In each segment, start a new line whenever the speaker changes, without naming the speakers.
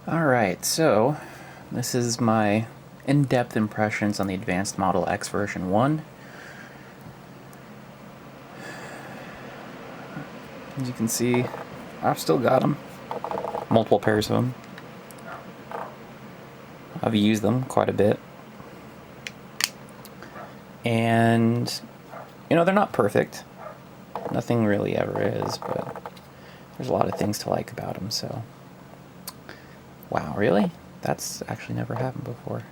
Alright, so this is my in-depth impressions on the Advanced Model X version 1. As you can see, I've still got them. Multiple pairs of them. I've used them quite a bit. And, you know, they're not perfect. Nothing really ever is, but there's a lot of things to like about them, so... Wow, really? That's actually never happened before.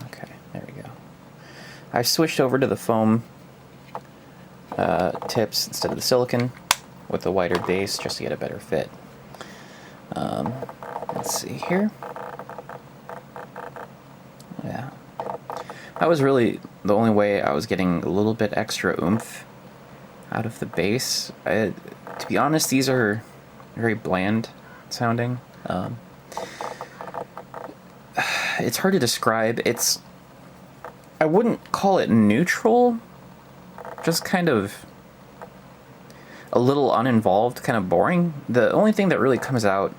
Okay, there we go. I've switched over to the foam tips instead of the silicone with a wider base just to get a better fit. Let's see here. Yeah. That was really the only way I was getting a little bit extra oomph out of the base. To be honest, these are very bland sounding. It's hard to describe. I wouldn't call it neutral, just kind of a little uninvolved, kind of boring. The only thing that really comes out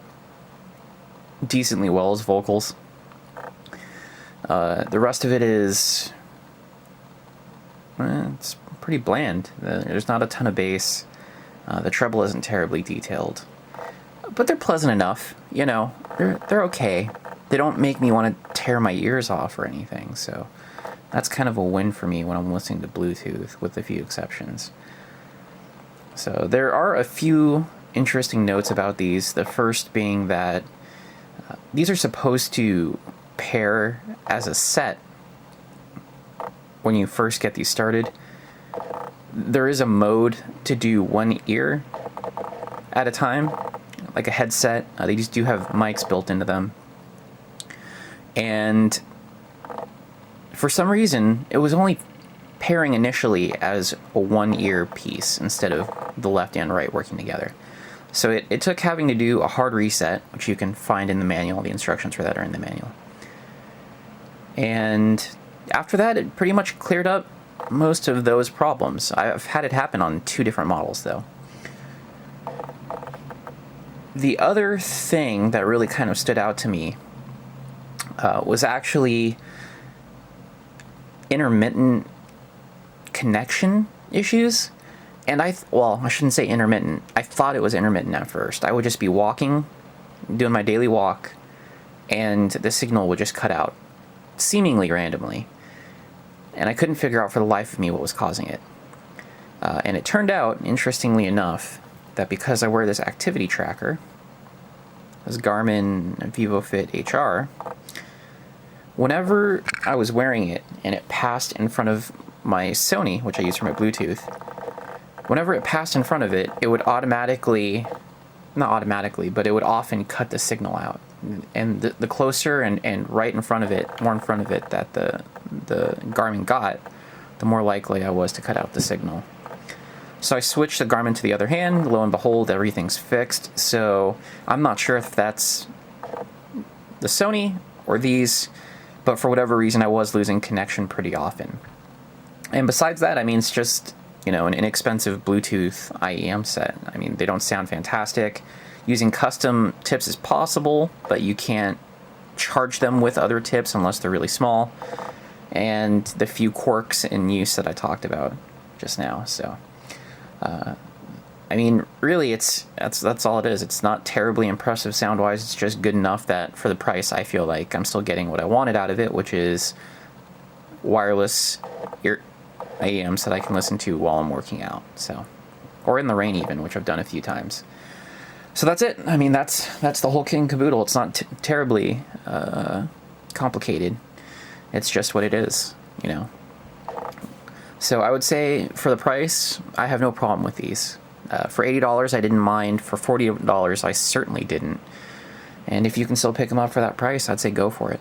decently well is vocals. The rest of it is, it's pretty bland. There's not a ton of bass. The treble isn't terribly detailed, but they're pleasant enough. You know, they're okay. They don't make me want to tear my ears off or anything, so that's kind of a win for me when I'm listening to Bluetooth, with a few exceptions. So there are a few interesting notes about these. The first being that these are supposed to pair as a set when you first get these started. There is a mode to do one ear at a time, like a headset. They just do have mics built into them. And for some reason, it was only pairing initially as a one-ear piece instead of the left and right working together. So it took having to do a hard reset, which you can find in the manual. The instructions for that are in the manual. And after that, it pretty much cleared up most of those problems. I've had it happen on 2 different models, though. The other thing that really kind of stood out to me was actually intermittent connection issues. And well, I shouldn't say intermittent. I thought it was intermittent at first. I would just be walking, doing my daily walk, and the signal would just cut out, seemingly randomly. And I couldn't figure out for the life of me what was causing it. And it turned out, interestingly enough, that because I wear this activity tracker, this Garmin VivoFit HR, whenever I was wearing it and it passed in front of my Sony, which I use for my Bluetooth, whenever it passed in front of it, it would automatically, not automatically, but it would often cut the signal out. And the closer and right in front of it, more in front of it that the Garmin got, the more likely I was to cut out the signal. So I switched the Garmin to the other hand. Lo and behold, everything's fixed. So I'm not sure if that's the Sony or these, but for whatever reason, I was losing connection pretty often. And besides that, I mean, it's just, you know, an inexpensive Bluetooth IEM set. I mean, they don't sound fantastic. Using custom tips is possible, but you can't charge them with other tips unless they're really small. And the few quirks in use that I talked about just now. So, I mean, really, that's all it is. It's not terribly impressive sound-wise. It's just good enough that for the price, I feel like I'm still getting what I wanted out of it, which is wireless ear IEMs that I can listen to while I'm working out. So, or in the rain even, which I've done a few times. So that's it. I mean, that's the whole kit and caboodle. It's not terribly complicated. It's just what it is, you know. So I would say for the price, I have no problem with these. For $80, I didn't mind. For $40, I certainly didn't. And if you can still pick them up for that price, I'd say go for it.